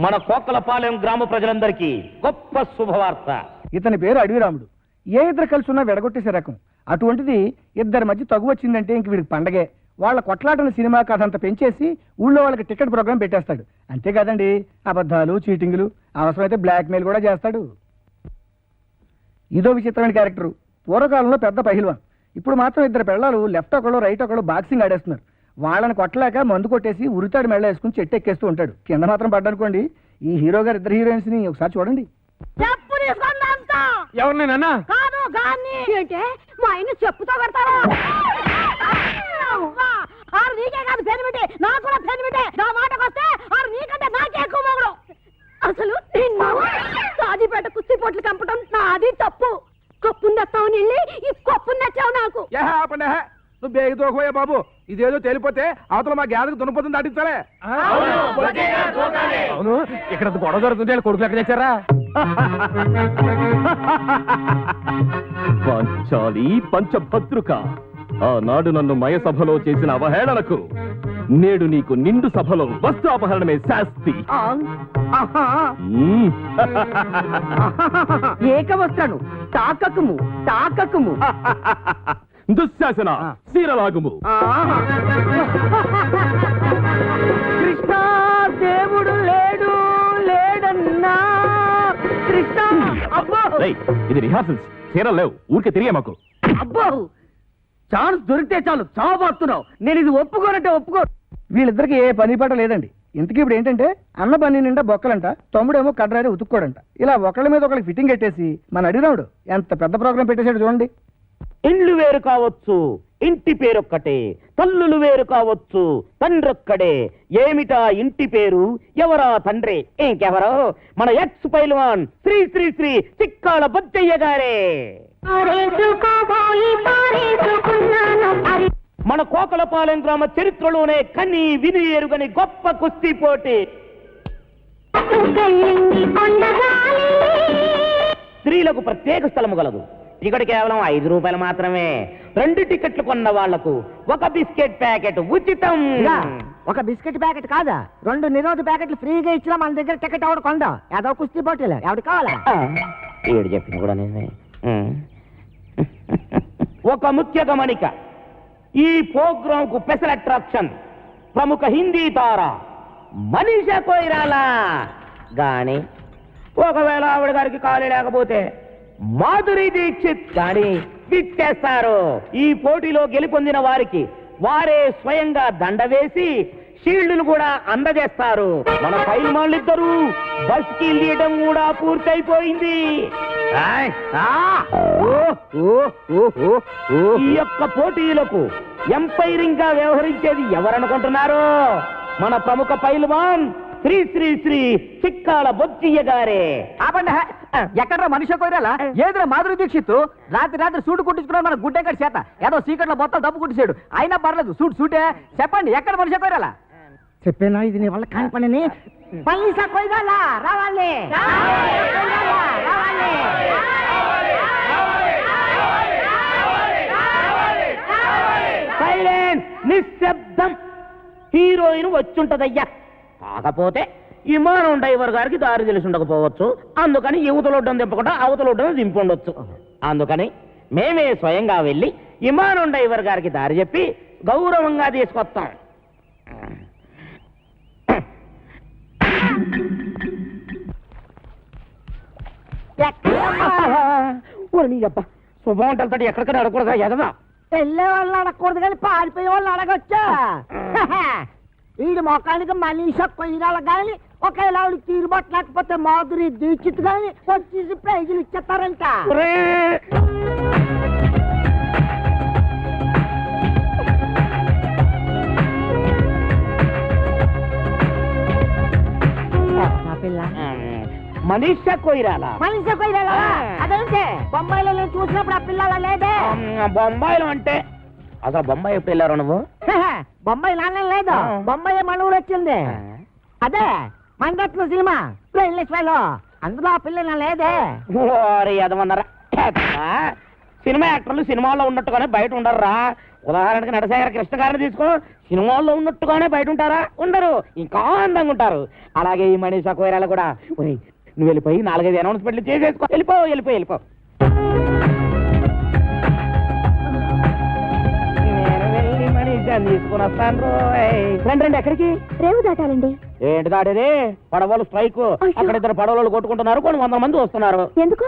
మన కోకలపాలెం గ్రామ ప్రజలందరికీ గొప్ప శుభవార్త. ఇతని పేరు అడవిరాముడు. ఏ ఇద్దరు కలిసి ఉన్నా వెడగొట్టేసే రకం. అటువంటిది ఇద్దరి మధ్య తగు వచ్చిందంటే ఇంక వీడికి పండగే. వాళ్ళ కొట్లాటల సినిమా కథ అంతా పెంచేసి ఊళ్ళో వాళ్ళకి టికెట్ ప్రోగ్రామ్ పెట్టేస్తాడు. అంతేకాదండి, అబద్ధాలు, చీటింగులు, అవసరమైతే బ్లాక్ మెయిల్ కూడా చేస్తాడు. ఇదో విచిత్రమైన క్యారెక్టరు. పూర్వకాలంలో పెద్ద పహిల్వాన్. ఇప్పుడు మాత్రం ఇద్దరు పిల్లలు లెఫ్ట్ ఒకళ్ళు రైట్ ఒకళ్ళు బాక్సింగ్ ఆడేస్తున్నారు. వాళ్ళని కొట్టలేక మందు కొట్టేసి ఉరితాడు మెళ్ళ వేసుకుని చెట్టు ఎక్కేస్తూ ఉంటాడు. కింద మాత్రం పడ్డనుకోండి. ఈ హీరో గారు ఇద్దరు హీరోయిన్స్ ని ఒకసారి చూడండి. ఎవరినైనా అంటే మా ఆయన చెప్పుతో కడతారా? నీకే కాదు పెనిమిటి, నాకు కూడా పెనిమిటే. నా మాటకు వస్తే నీకంటే నాకే ఎక్కువ మొగడు. అసలు సాదిపేట కుస్తీ పోట్లు కంపటం నాది తప్పు. కప్పుని తెస్తామని వెళ్ళి ఈ కప్పుని తెచ్చావు నాకు. నువ్వు బేగి దూకపోయా బాబు. ఇదేదో తేలిపోతే అవతల మా గ్యాదకు దున్నపోతుంది దాటించాలే. అవును, ఇక్కడ గొడవ జరుగుతుంటే కొడుకులు ఎక్కడ తెచ్చారా? పాంచాలి పంచభద్రుక, ఆనాడు నన్ను మయసభలో చేసిన అవహేళనకు నేడు నీకు నిండు సభలో వస్త్రాపహరణమే శాస్తి. ఏకవస్త్రను తాకకుము తాకకుము. దుశ్శాసన శీరలాగుము. కృష్ణ దేవుడు లేడు లేడన్నా కృష్ణ. ఇది రిహార్సల్స్, చీరలు లేవు, ఊరికే తిరిగే మాకు. అబ్బో, ఛాన్స్ దొరికితే చాలు చావబోతున్నావు. నేను ఇది ఒప్పుకోనంటే ఒప్పుకో. వీళ్ళిద్దరికి ఏ పని పాట లేదండి. ఇంతకీ ఇప్పుడు ఏంటంటే అన్న పని నిండా బొక్కలంట, తమ్ముడేమో కడ్రాయి ఉతుక్కోడంట. ఇలా ఒకళ్ళ మీద ఒకళ్ళకి ఫిట్టింగ్ పెట్టేసి మన అడిరాముడు ఎంత పెద్ద ప్రోగ్రాం పెట్టేశాడు చూడండి. ఇండ్లు వేరు కావచ్చు, ఇంటి పేరొక్కటే. తల్లులు వేరు కావచ్చు, తండ్రొక్కడే. ఏమిటా ఇంటి పేరు, ఎవరా తండ్రి? ఇంకెవరో మన ఎక్స్ పైల్వాన్ శ్రీ శ్రీ శ్రీ చిక్కాల బొజ్జయ్య గారే. మన కోకలపాలెం గ్రామ చరిత్రలోనే కని విని ఎరుగని గొప్ప కుస్తీ పోటీ. స్త్రీలకు ప్రత్యేక స్థలము గలదు. టికెట్ కేవలం 5 రూపాయలు మాత్రమే. 2 టికెట్లు కొన్న వాళ్లకు 1 బిస్కెట్ ప్యాకెట్ ఉచితం. ఒక బిస్కెట్ ప్యాకెట్ కాదా, 2 నిరోధ ప్యాకెట్లు ఫ్రీగా ఇచ్చినా మన దగ్గర టికెట్ ఎవడు కొందా? ఏదో కుస్తీ పోటీలు ఎవడు కావాలా? ఏడు చెప్పిన కూడా నేనే. ఒక ముఖ్య గమనిక, ఈ ప్రోగ్రాం కు స్పెషల్ అట్రాక్షన్ ప్రముఖ హిందీ తార మనీషా కొయిరాలా గాని, ఒకవేళ ఆవిడ గారికి ఖాళీ లేకపోతే మాధురి దీక్షిత్ గాని విచ్చేస్తారు. ఈ పోటీలో గెలుపొందిన వారికి వారే స్వయంగా దండ వేసి షీల్డ్ను కూడా అందజేస్తారు. మన పైల్వాన్లిద్దరూ బస్ కి వెళ్ళడం కూడా పూర్తయిపోయింది. ఈ యొక్క పోటీలకు ఎంపైరింగ్ గా వ్యవహరించేది ఎవరనుకుంటున్నారు? మన ప్రముఖ పైల్వాన్ శ్రీ శ్రీ శ్రీ చిక్కాల బొజ్జయ్య గారే. ఎక్కడ మనిషి కోరాలా? ఏదో మాధురి దీక్షిత్ రాత్రి సూటు కుట్టించుకున్నాడు మన గుడ్డెక్కడి చేత. ఏదో సీకట్లో మొత్తం డబ్బు కుట్టించాడు. అయినా పర్లేదు, సూటే. చెప్పండి, ఎక్కడ మనిషి కోరాలా? చెప్పేనా ఇది నీ వల్ల కాని పనిని? పైసా కొయ్యాలా రావాలి. సైలెన్స్, నిశ్శబ్దం. హీరోయిన్ వచ్చుంటదయ్యా. కాకపోతే విమానం డ్రైవర్ గారికి దారి తెలిసి ఉండకపోవచ్చు. అందుకని యువతలొడ్డం దింపకుండా అవతలొడ్డం దింపుండొచ్చు. అందుకని మేమే స్వయంగా వెళ్ళి విమానం డ్రైవర్ గారికి దారి చెప్పి గౌరవంగా తీసుకొస్తాం. శుభవంటలతో ఎక్కడికైనా అడగకూడదా? ఎదవా, వెళ్ళే వాళ్ళని అడగకూడదు కానీ పారిపోయే వాళ్ళని అడగొచ్చా? వీడి మొఖానికి మనీషా కొయ్యాల కానీ ఒకవేళ ఆవిడ తీరుబట్టలేకపోతే మాధురి దీక్షిత్ కానీ వచ్చేసి ప్రైజులు ఇచ్చేస్తారంట. మనీషా కొయిరాలా? మనీషా కొయ్యాలా? అదేంటే బొంబాయిలో నేను చూసినప్పుడు ఆ పిల్లల లేదే. బొంబాయిలో అంటే అసలు బొంబాయి ఎప్పుడు వెళ్ళారు నువ్వు? బొంబాయి నాన్న లేదు, బొంబాయి మన ఊరు వచ్చింది. అదే మండట్లో సినిమా అందులో ఆ పిల్ల లేదే. అదమన్నారా? సినిమా యాక్టర్లు సినిమాల్లో ఉన్నట్టుగానే బయట ఉండరురా. ఉదాహరణకి నటశేఖర కృష్ణ గారిని తీసుకో, సినిమాల్లో ఉన్నట్టుగానే బయట ఉంటారా? ఉండరు, ఇంకా అందంగా ఉంటారు. అలాగే ఈ మనీషా కొయిరాలా కూడా. ఒరేయ్, నువ్వు వెళ్ళిపోయి 4-5 అనౌన్స్మెంట్లు చేసేసుకో. వెళ్ళిపో. నేను వెళ్ళి మనీషాని తీసుకుని వస్తాను రోయ్. రండి, ఎక్కడికి? రేవు దాటాలండి. ఏంటి దాడేది? పడవలు స్ట్రైక్. అక్కడ 2 పడవలు కొట్టుకుంటున్నారు, కొన్ని 100 మంది వస్తున్నారు. ఎందుకు?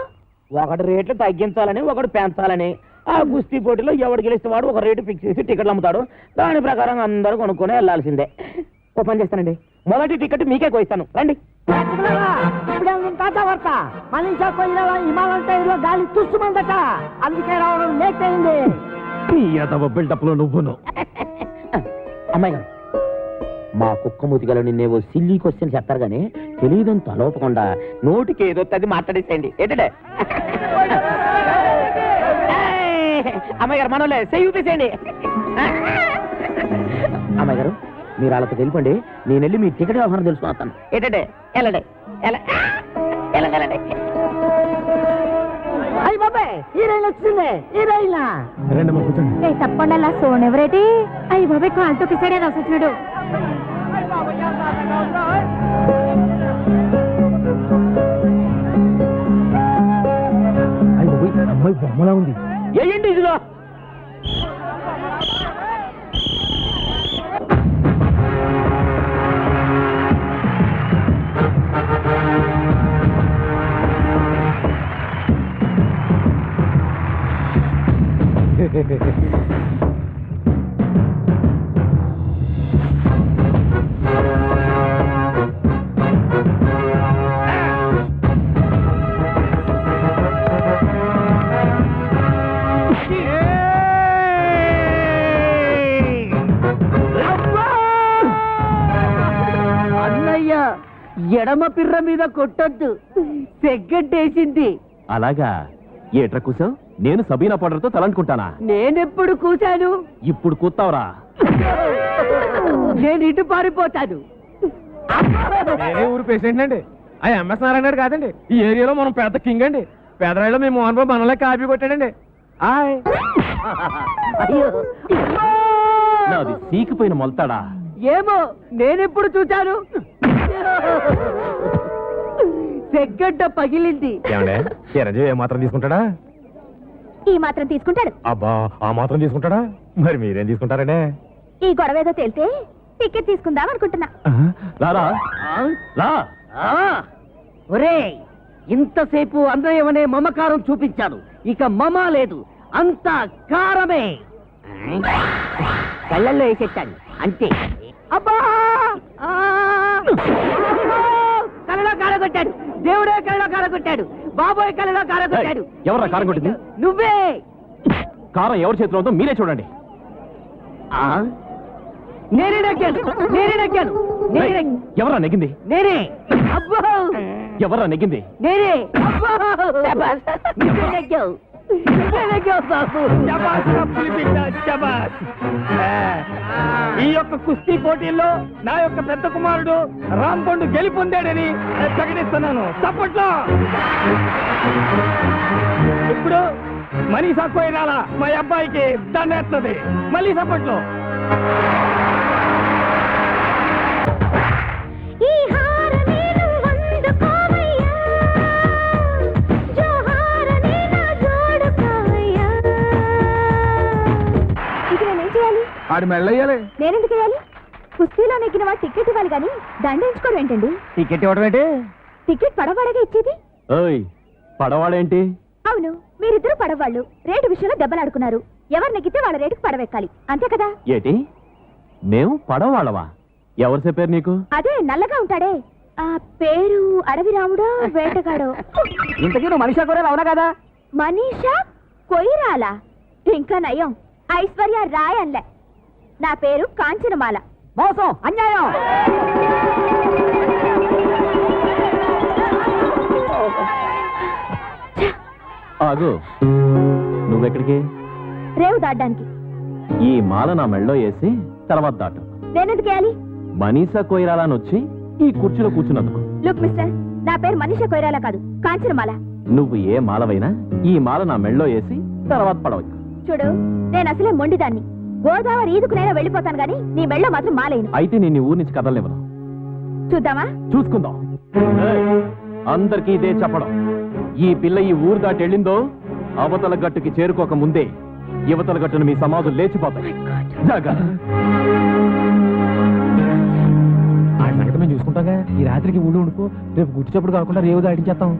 ఒకటి రేట్లు తగ్గించాలని, ఒకటి పెంచాలని. ఆ కుస్తీ పోటీలో ఎవడు గెలిస్తే వాడు ఒక రేటు ఫిక్స్ చేసి టికెట్లు అమ్ముతాడు. దాని ప్రకారం అందరూ కొనుక్కొని వెళ్లాల్సిందే. ఓ పని చేస్తానండి, మొదటి టికెట్ మీకే కోయిస్తాను, రండి. మనీషా కొయిరాలా హిమాలయ టైర్లో గాలి తుస్సుమందట, అందుకే రావడం లేట్ అయింది. నీ ఎదవ బిల్డప్ లో నువ్వును. అమ్మాయి గారు, మా కుక్క ముతిగలు నిన్నేవో సిల్లీ క్వశ్చన్ చెప్తారు కానీ తెలియదని తలోపకుండా నోటికి ఏదో అది మాట్లాడేసేయండి. ఏంటంటే అమ్మాయి గారు, మనోలే చూపించండి. అమ్మాయి గారు, మీరు వాళ్ళతో తెలిపండి, నేను వెళ్ళి మీ టికెట్ వ్యవహారం తెలుసుకుని వస్తాను. ఏంటంటే వెళ్ళండి. అయ్యి బాబాయ్, ఈ రైలు వచ్చింది, ఈ రైలా. తప్పకుండా సోన్ ఎవరేటి? అయ్యి బాబాయ్, కాలుతో పిసాడే వచ్చినాడు. అమ్మాయి బొమ్మలా ఉంది. ఏంటి ఇదిలో? అన్నయ్య, ఎడమ పిర్ర మీద కొట్టొద్దు, సెగ్గట్టేసింది. అలాగా? ఏట్రా కూసావు? నేను సబీనా పౌడర్తో తలంటుకుంటానా? నేనెప్పుడు కూశాను? ఇప్పుడు కూతావురా. నేను ఇటు పారిపోతాను. నేనే ఊరు పేషెంట్ అండి. ఆ ఎంఎస్ నారాయణ గారు కాదండి, ఈ ఏరియాలో మనం పెద్ద కింగ్ అండి. పేదరాయిలో మేము మోహన్ బాబు మనలే కాపీ కొట్టాడండి. ఆయ్ నాది సీకిపోయిన మొలతాడా? ఏమో, నేనెప్పుడు చూశాను? సెగ్గడ్డ పగిలింది. ఏమండే, చిరంజీవి ఏ మాత్రం తీసుకుంటాడా? ఈ మాత్రం తీసుకుంటాడు. అబ్బా, ఆ మాత్రం తీసుకుంటాడా? మరి మీరేం తీసుకుంటారండి? ఈ గొడవ ఏదో తేలితే టికెట్ తీసుకుందాం అనుకుంటున్నా. రారా రా. ఒరేయ్, ఇంతసేపు అన్నయ్యమనే మమకారం చూపించాను, ఇక మమ లేదు, అంతా కారమే. కళ్ళల్లో వేసేస్తాను అంతే. అబ్బా, కళ్ళలో కారగొట్టాడు, దేవుడే కళ్ళలో కారగొట్టాడు, బాబోయ్ కళ్ళలో కారగొట్టాడు. ఎవరా కారం కొట్టింది? నువ్వే. కారం ఎవరి చేతిలో ఉందో మీరే చూడండి. నేనే నగ్గాను. ఎవరా నెగ్గింది? నేనే. అబ్బో, ఎవరా నెగ్గింది? నేనే. అబ్బో, నువ్వే నగ్గావు. ఈ యొక్క కుస్తీ పోటీల్లో నా యొక్క పెద్ద కుమారుడు రాంపండు గెలుపొందాడని ప్రకటిస్తున్నాను. చప్పట్లో. ఇప్పుడు మనీషా కొయిరాలా మా అబ్బాయికి దండేస్తుంది. మళ్ళీ చప్పట్లో. ఆడి మెళ్ళయ్యాలి. నేనెందుకు వేయాలి? కుస్తీలో నెగ్గిన వాడు టికెట్ ఇవ్వాలి కానీ దండించుకోవడం ఏంటండి? టికెట్ ఇవ్వడం ఏంటి? టికెట్ పడవాడగా ఇచ్చేది. ఓయ్, పడవాడేంటి? అవును, మీరిద్దరు పడవాళ్ళు రేటు విషయంలో దెబ్బలాడుకున్నారు. ఎవరు నెగ్గితే వాళ్ళ రేటుకు పడవెక్కాలి, అంతే కదా? ఏటి, మేము పడవాళ్ళవా? ఎవరు చెప్పారు నీకు? అదే నల్లగా ఉంటాడే, ఆ పేరు అడవి రాముడో వేటగాడో. ఇంతకీ నువ్వు మనీషా కొయిరాలా అవునా కదా? మనీషా కొయిరాలా? ఇంకా నయం, ఐశ్వర్య రాయ్ అన్లే. నా పేరు కాంచనమాల. మోసం, అన్యాయం. ఆగు, నువ్వెక్కడికి? రేవు దాటడానికి. ఈ మాల నా మెళ్ళో వేసి తర్వాత దాటు. నేనెందుకు వేయాలి? మనీషా కొయిరాలా అని వచ్చి ఈ కుర్చీలో కూర్చున్నందుకు. లుక్ మిస్టర్, నా పేరు మనీషా కొయిరాలా కాదు, కాంచనమాల. నువ్వు ఏ మాలవైనా ఈ మాల నా మెళ్ళో వేసి తర్వాత పడవచ్చు. చూడు, నేను అసలే మొండిదాన్ని. గోదావరి ఈదుకునైనా వెళ్ళిపోతాను గాని నీ మెళ్ళో మాత్రం మాలేను. అయితే నేను ఈ ఊరి నుంచి కదలనివ్వను. చూద్దామా? చూసుకుందాం. ఏయ్, అందరికీ ఇదే చెప్పడం. ఈ పిల్ల ఈ ఊరు దాటి వెళ్ళిందో అవతల గట్టుకి చేరుకోక ముందే యువతల గట్టును మీ సమాజం లేచిపోతాయి. జాగ్రత్త. ఆ సంగతి మేము చూసుకుంటాగా. ఈ రాత్రికి ఊళ్ళు ఉండుకో, రేపు గుర్తుచప్పుడు కాకుండా రేవు దాటించేస్తాం.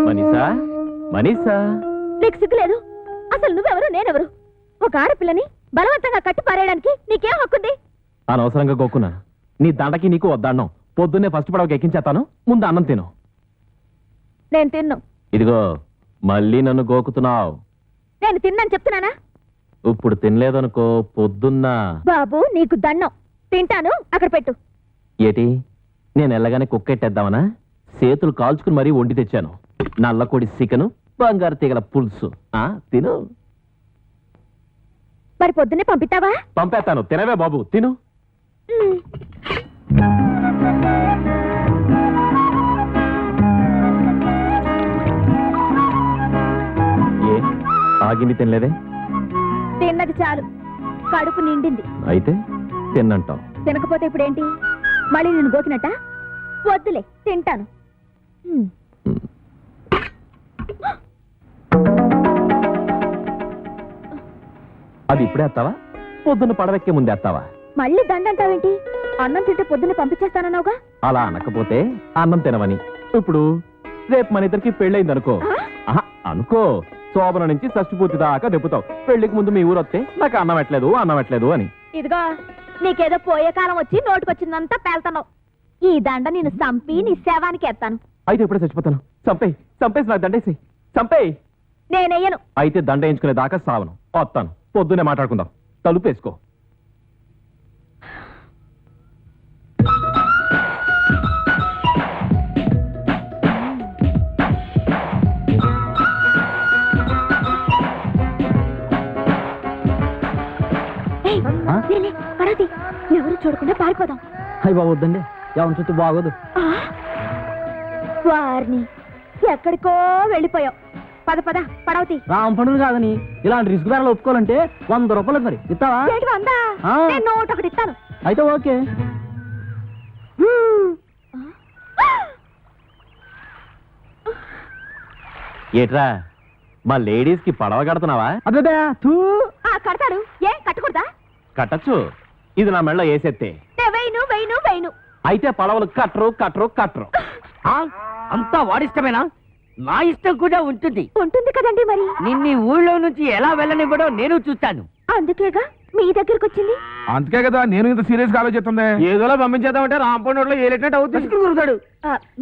మనీషా, మనీషా, నీకు సిగ్గులేదు? అసలు నువ్వెవరు, నేనెవరు? ఒక ఆడపిల్లని బలవంతంగా కట్టి పారేయడానికి నీకేం హక్కుంది? అనవసరంగా గోక్కున్నా. నీ దండకి నీకు వద్దాన్నం. పొద్దున్నే ఫస్ట్ పడవకి ఎక్కించేస్తాను, ముందు అన్నం తిను. నేను తిన్ను. ఇదిగో మళ్ళీ నన్ను గోకుతున్నావు. నేను తిన్నాను చెప్తున్నానా? ఇప్పుడు తినలేదనుకో పొద్దున్న. బాబు నీకు దండం. తింటాను, అక్కడ పెట్టు. ఏటి నేను ఎల్లగానే కుక్కెట్టేద్దామనా? చేతులు కాల్చుకుని మరీ వండి తెచ్చాను. నల్లకోడి చికెను, బంగారు తీగల పులుసు. తిను. మరి పొద్దున్నే పంపిస్తావా? పంపేస్తాను, తినవే బాబు, తిను. మ్. ఏ ఆగింది తినలేదే? తిన్నది చాలు, కడుపు నిండింది. అయితే తిన్నంటావు. తినకపోతే ఇప్పుడేంటి? మళ్ళీ నేను గోకినట్ట? వద్దులే, తింటాను. మ్. అది ఇప్పుడే ఎత్తావా? పొద్దున్న పడవెక్కే ముందే ఎత్తావా? మళ్ళీ దండంటావేంటి? అన్నం తింటే పొద్దున్న పంపించేస్తానన్నావుగా. అలా అనకపోతే అన్నం తినవని. ఇప్పుడు రేపు మన ఇద్దరికి పెళ్ళయింది అనుకో. ఆహా, అనుకో. శోభన నుంచి షష్ఠపూర్తి దాకా దెప్పుతావు. పెళ్లికి ముందు మీ ఊరు వస్తే నాకు అన్నం ఎట్లేదు అని. ఇదిగో, నీకేదో పోయే కాలం వచ్చి నోటికొచ్చిందంతా పేల్తున్నావు. ఈ దండ నేను చంపి నీ శవానికి ఎత్తాను. అయితే ఎప్పుడే చచ్చిపోతాను. చంపేసి నాకు దండేసి చంపేయి. నేనెయ్యను. అయితే దండ వేయించుకునే దాకా సావను. వస్తాను, పొద్దున్నే మాట్లాడుకుందాం. తలుపేసుకో. ఏయ్, లే, పడది. ఎవరు చూడకుండా పారిపోదాం. అయ్యి బాబు వద్దండి, ఎవరి చుట్టూ బాగోదు. ఆ, వారిని ఎక్కడికో వెళ్ళిపోయావు. పద పద, పడవతి. రామ పండుగ కాదని ఇలాంటి రిస్క్ బేరాలు ఒప్పుకోవాలంటే 100 రూపాయలు మరి ఇస్తావా? ఏంటి వందా? ఆ. నేను నోట్ ఒకటి ఇస్తాను. అయితే ఓకే. ఏట్రా, మా లేడీస్ కి పడవ కడుతున్నావా? అదే తూ కడతాడు. ఏ కట్టకూడదా? కట్టచ్చు. ఇది నా మెళ్ళ వేసెత్తే. వెయ్యను. అయితే పడవలు కట్టరు. అంతా వాడిష్టమేనా? నా ఇష్టం కూడా ఉంటుంది. ఉంటుంది కదండి మరి. నిన్ను ఊళ్ళో నుంచి ఎలా వెళ్ళనివ్వడో నేను చూస్తాను. అందుకేగా మీ దగ్గరకు వచ్చింది. అందుకే కదా నేను ఇంత సీరియస్ గా ఆలోచిస్తుంది. ఏదోలా పంపించేద్దామంటే రాంపండు రోడ్లో ఏలేటట్టు అవుతుంది. కురుతాడు.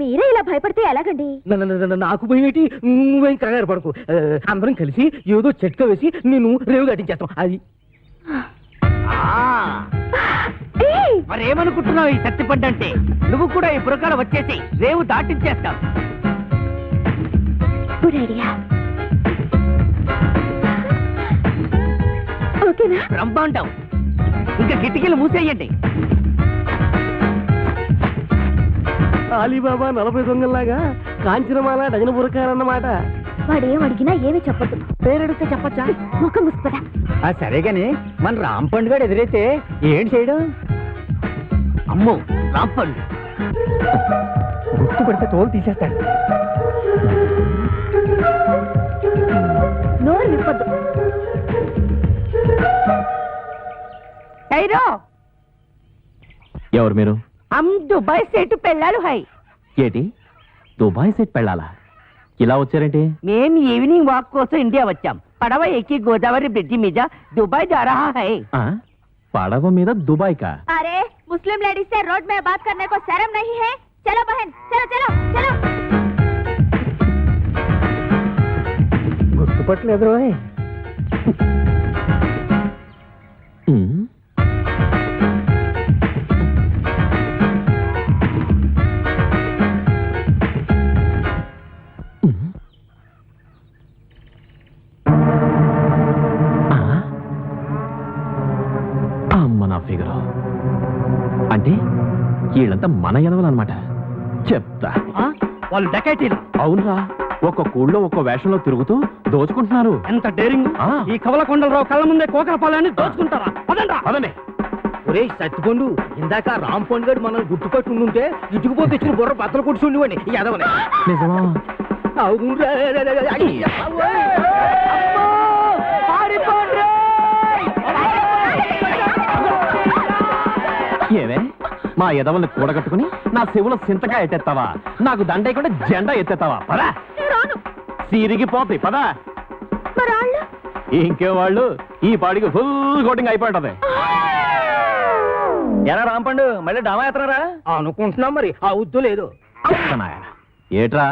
మీరే ఇలా భయపడితే ఎలాగండి? నాకు పోయినటి నువ్వేం కంగారు పడకు. అందరం కలిసి ఏదో చెట్క వేసి నేను రేవు కట్టించేస్తాం. అది ఏయ్! మరేమనుకుంటున్నావు ఈ సత్తిపంట అంటే? నువ్వు కూడా ఈ పురకాల వచ్చేసి రేవు దాటించేస్తావు. Good idea. ఓకేనా? బ్రహ్మాండం. ఇంకా కిటికీలు మూసేయండి. అలీబాబా 40 దొంగల్లాగా కాంచనమాల డజన పురకాలన్నమాట. వాడేం అడిగినా ఏమీ చెప్పద్దు. పేరెడితే చెప్పచ్చా? ముఖం ముసుపదా. సరే గాని మన రాంపండు గారు ఎదురైతే ఏం చేయడం? అమ్మో, రాంపండు గుర్తుపడితే తోలు తీసేస్తాడు. నోరు విప్పద్దు. ఎవరు మీరు? దుబాయ్ సెట్ పెళ్ళాలు హై. ఏటి దుబాయ్ సెట్ పెళ్ళాలా? ఇలా వచ్చారేంటి? మేము ఈవినింగ్ వాక్ కోసం ఇండియా వచ్చాం. పడవ ఎక్కి గోదావరి బ్రిడ్జి మీద దుబాయ్ जा रहा है. పడవ మీద దుబాయ్ కా? अरे मुस्लिम लेडीज से रोड में बात करने को शर्म नहीं है? चलो बहन, चलो. గుర్తుపట్టలేదు. అమ్మ నా ఫిగర్. అంటే వీళ్ళంతా మన ఎదవలన్నమాట. చెప్తా. వాళ్ళు డకైటీలు. అవునరా, ఒక్కొక్క ఊళ్ళో ఒక్కో వేషంలో తిరుగుతూ దోచుకుంటున్నారు. ఎంత డేరింగ్! ఆ. ఈ కవలకొండలరావు కళ్ళ ముందే కోకల పాలని దోచుకుంటారా? పదండ్రా. అదనే ఒరే సత్తిపండు, ఇందాక రామ్ పండు గారు మనల్ని గుర్తుపట్టి ఉండుంటే ఇటుకుపోతే తెచ్చిన బుర్ర బద్దలు కొట్టి ఉండేవాడిని ఎదవని. నిజమా? అవునురా. ఏవే మా ఎదవల్ని కూడగట్టుకుని నా చెవుల సింతగా ఎత్తేస్తావా? నాకు దండయకుండా జెండా ఎత్తేస్తావా? పదా సిరిగి పోతాయి పదా. ఇంకే వాళ్ళు ఈ పాడికి ఫుల్ కోటింగ్ అయిపోయింటది. ఎలా రాంపండు మళ్ళీ డామా ఎత్తనారా? అనుకుంటున్నాం మరి, ఆ ఉద్దు లేదు. ఏట్రా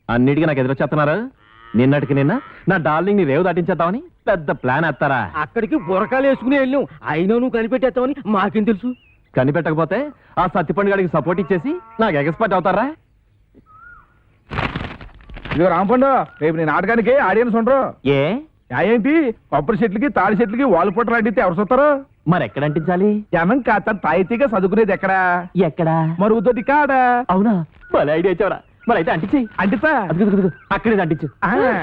అన్నిటికీ నాకు ఎదురొచ్చేస్తున్నారు? నిన్నటికి నిన్న నా డార్లింగ్ ని రేవు దాటించేద్దామని పెద్ద ప్లాన్ ఎత్తారా? అక్కడికి బురకాలు వేసుకుని వెళ్ళాం, అయినా నువ్వు కనిపెట్టేస్తావని మాకేం తెలుసు? కనిపెట్టకపోతే ఆ సత్తిపండు గారికి సపోర్ట్ ఇచ్చేసి నాకు ఎక్స్పర్ట్ అవుతారా? ఇదిగో రాంపండు, రేపు నీ నాటకానికి ఆడియన్స్ ఉండరు. ఏ ఏంటి కొబ్బరి చెట్లకి తాడి చెట్లకి వాల్ పొట్ట అడిగితే ఎవరు చూస్తారు? మరి ఎక్కడ అంటించాలి? జనం కాస్త తాయితీగా చదువుకునేది ఎక్కడా? ఎక్కడా? మరుగుదొడ్డి కాడా? అవునా, భలే ఐడియా ఇచ్చావరా. మరి అయితే అంటించేయి. అంటితా అక్కడే అంటించు.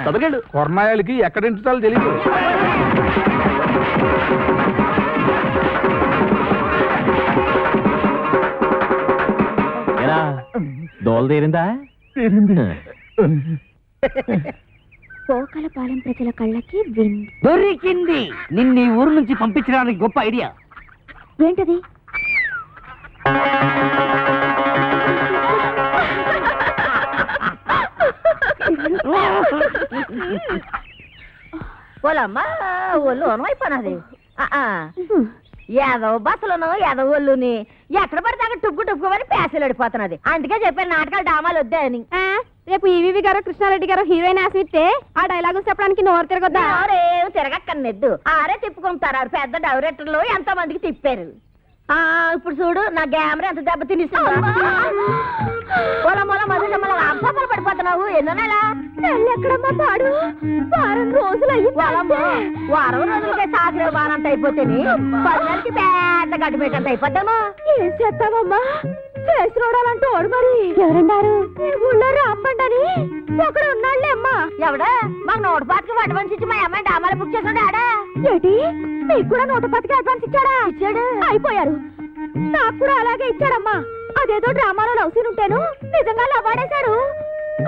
చదవగలడు. కొరనాయాలకి ఎక్కడ అంటించాలో తెలియదు. ఏరా దోల తీరిందా? పోకలపాలెం ప్రజల కళ్ళకి విండ్. దొరికింది. నిన్ను ఈ ఊరు నుంచి పంపించడానికి గొప్ప ఐడియా. ఏంటది? పోలమ్మా ఒళ్ళు అనవైపోయినది. ఏదో బస్సులను ఏదో ఒళ్ళుని ఎక్కడ పడితే అక్కడ టుప్పు టుప్పుకోమని పేసలు అడిపోతున్నది. అందుకే చెప్పాను నాటకాలు డామాలు వద్దా అని. రేపు ఈవీవి గారు కృష్ణారెడ్డి గారు హీరోయిన్ ఆశిస్తే ఆ డైలాగులు చెప్పడానికి నోరు తిరగొద్దా? ఎవరేం తిరగక్కర్లేదు, ఆరే తిప్పుకుంటారు. పెద్ద డైరెక్టర్లు ఎంతో మందికి తిప్పారు. ఇప్పుడు చూడు నా కెమెరా ఎంత దెబ్బ తినిస్తుందో. అబ్బలు పడిపోతున్నావు. ఎన్నో నెల ఎక్కడమ్మా పాడు? వారం రోజులు వారం రోజులకే సాగిరే వారంత అయిపోతేని 10 నెలలకి పెద్ద గడ్డి పెట్టంత అయిపోతాము. ఏం చేస్తావమ్మా? చేసి చూడాలంటూ ఓడు మరి. ఎవరన్నారు? ఊళ్ళో రాంపండని ఒకడు ఉన్నాడులే అమ్మా. ఎవడా? మాకు 105కి అడ్వాన్స్ ఇచ్చి మా అమ్మాయి డామాలు బుక్ చేసాడు. ఆడా ఏంటి? మీకు కూడా 110కి అడ్వాన్స్ ఇచ్చాడా? ఇచ్చాడు. అయిపోయారు. నాకు కూడా అలాగే ఇచ్చాడమ్మా. అదేదో డ్రామాలో లవ్ సీన్ ఉంటేను నిజంగా లవ్వాడేశాడు.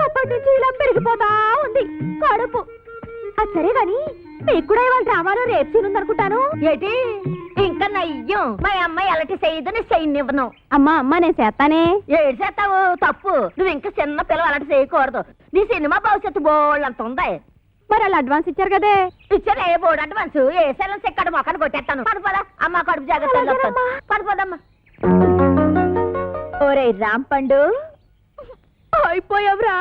అప్పటి నుంచి ఇలా పెరిగిపోతా ఉంది కడుపు. అది సరే గాని మీకు కూడా ఇవాళ డ్రామాలో రేప్ సీన్ ఉందనుకుంటాను. ఏంటి? ఇంకా నయ్యం. మా అమ్మాయి ఎలాంటి చేయదని చేయనివ్వను. అమ్మా అమ్మా నేను చేస్తానే. ఏడు చేస్తావు? తప్పు. నువ్వు ఇంకా చిన్న పిల్లలు అలాంటి చేయకూడదు. నీ సినిమా భవిష్యత్తు బోళ్ళు అంత ఉంది. మరి వాళ్ళు అడ్వాన్స్ ఇచ్చారు కదే. ఇచ్చారు. ఏ బోర్డు అడ్వాన్స్? ఏ సెలవు ఎక్కడ మొక్కను కొట్టేస్తాను. పడిపోదా అమ్మ, కడుపు జాగ్రత్త. పడిపోదమ్మా. ఓరే రాంపండు, అయిపోయావురా.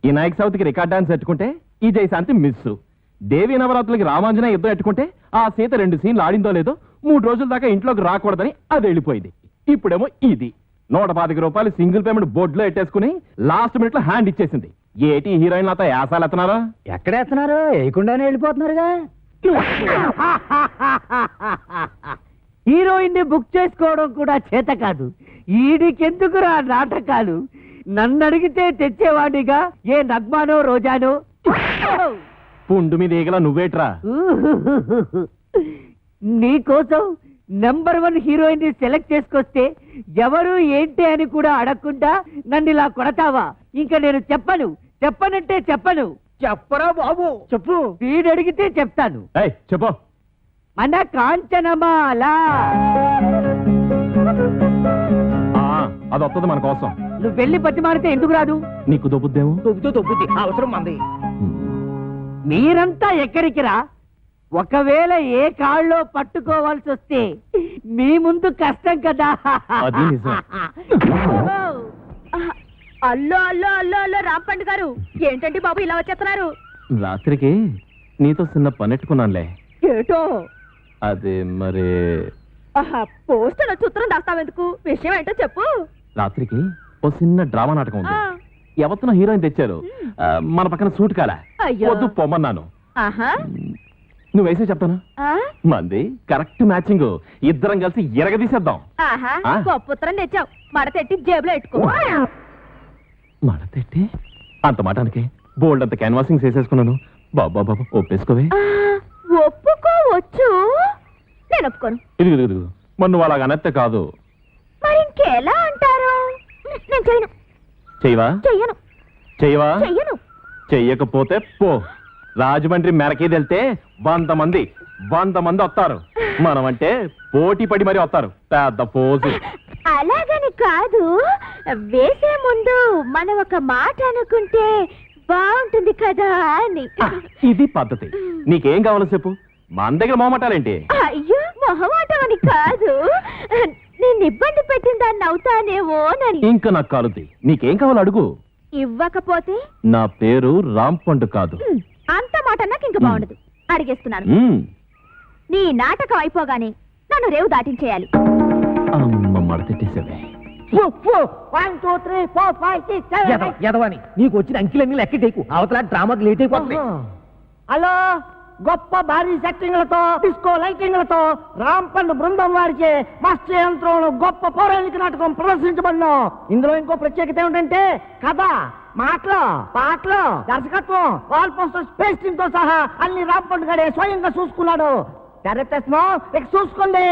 ఈ నాయక్ సౌత్కి రికార్డ్ డాన్స్ ఎట్టుకుంటే ఈ జయశాంతి మిస్. దేవి నవరాత్రులకి రామాంజనేయ యుద్ధం ఎట్టుకుంటే ఆ సీత 2 సీన్లు ఆడిందో లేదో 3 రోజుల దాకా ఇంట్లోకి రాకూడదని అది వెళ్ళిపోయింది. ఇప్పుడేమో ఇది 125 రూపాయలు సింగిల్ పేమెంట్ బోర్డులో ఎట్టేసుకుని లాస్ట్ మినిట్ లో హ్యాండ్ ఇచ్చేసింది. ఏటి హీరోయిన్ అత యాసాలు ఎత్తనారా? ఎక్కడ ఎత్తున్నారు? వేయకుండానే వెళ్ళిపోతున్నారుగా. హీరోయిన్ ని బుక్ చేసుకోవడం కూడా చేత కాదు. ఈడికెందుకురా నాటకాలు? నన్ను అడిగితే తెచ్చేవాడిగా ఏ నగ్మానో రోజానో. పుండు మీద ఈగల నువ్వేట్రా? నీకోసం నెంబర్ 1 హీరోయిన్ ని సెలెక్ట్ చేసుకొస్తే ఎవరు ఏంటి అని కూడా అడగకుండా నన్ను ఇలా కొడతావా? ఇంకా నేను చెప్పనంటే చెప్పను. చెప్పరా బాబు? చెప్పు. వీడు అడిగితే చెప్తాను. చెప్పు. మన కాంచనమాల అది వస్తుంది మన కోసం. నువ్వు వెళ్ళి పచ్చి మారితే ఎందుకు రాదు? నీకు దొబ్బుద్దేమో. దొబ్బుద్ది అవసరం మంది. మీరంతా ఎక్కడికి రా? ఒకవేళ ఏ కాళ్ళలో పట్టుకోవాల్సి వస్తే మీ ముందు కష్టం కదా. అది నిజం. అల్లో అల్లో అల్లో అల్లో రాంపండు గారు, ఏంటండి బాబు ఇలా వచ్చేస్తున్నారు? రాత్రికి నీతో చిన్న పనెట్టుకున్నానులే. ఏటో? అదే మరి పోస్టర్ చిత్రం దాస్తావెందుకు? విషయం ఏంటో చెప్పు. రాత్రికి ఓ చిన్న డ్రామా నాటకం ఉంది. ఎవరితో హీరోయిన్ తెచ్చారు. మన పక్కన సూట్ కాలా. వద్దు పొమ్మన్నాను. నువ్వు వేసే చెప్తాను. మంది కరెక్ట్ మ్యాచింగ్. ఇద్దరం కలిసి ఎరగదీసేద్దాం. గొప్ప ఉత్తరం తెచ్చావు. మడతెట్టి జేబులో పెట్టుకో. మడతెట్టి అంత మాటానికి బోల్డ్ అంత క్యాన్వాసింగ్ చేసేసుకున్నాను. బాబా బాబా ఒప్పేసుకోవే. ఒప్పుకోవచ్చు, నేను ఒప్పుకోను. ఇది మరి నువ్వు అలాగ అనత్తే కాదు. మరి ఇంకెలా అంటారు? నేను చేయను. చెయ్యవా? చెయ్యను. చెయ్యవా? చెయ్యను. చెయ్యకపోతే పో. రాజమండ్రి మెరకే వెళ్తే 100 మంది వస్తారు. మనం అంటే పోటీ పడి మరీ వస్తారు. పెద్ద పోజు. అలాగని కాదు, వేసే ముందు మనం ఒక మాట అనుకుంటే బాగుంటుంది కదా అని. ఇది పద్ధతి. నీకేం కావాలో చెప్పు. మన దగ్గర మొహమాటాలేంటి? అయ్యో, మొహమాటం అని కాదు, నేను ఇబ్బంది పెట్టిన దాన్ని అవుతానేమోనని. ఇంకా నాకు కాలుద్ది. నీకేం కావాలో అడుగు. ఇవ్వకపోతే? నా పేరు రాంపండు కాదు. అంత మాట నాకు ఇంకా బాగుండదు. అడిగేస్తున్నాను. నీ నాటకం అయిపోగానే నన్ను రేవు దాటించేయాలి. అమ్మ మడతెట్టేసావే. 1 2 3 4 5 6 7 ఎదవని నీకు వచ్చిన అంకిలన్నీ లెక్కటేకు, అవతల డ్రామాకి లేట్ అయిపోతుంది. హలో, గొప్ప భారీ సెట్టింగ్లతో డిస్కో లైటింగ్లతో రాంపండు బృందం వారిచే మత్స్య యంత్రంలో గొప్ప పౌరాణిక నాటకం ప్రదర్శించబడిన. ఇందులో ఇంకో ప్రత్యేకత ఏమిటంటే కథ, మాటలు, పాటలు, దర్శకత్వం, వాల్ పోస్టర్స్, పేస్టింగ్ తో సహా అన్ని రాంపండు గడే స్వయంగా చూసుకున్నాడు. తెరతెస్మో చూసుకోండి.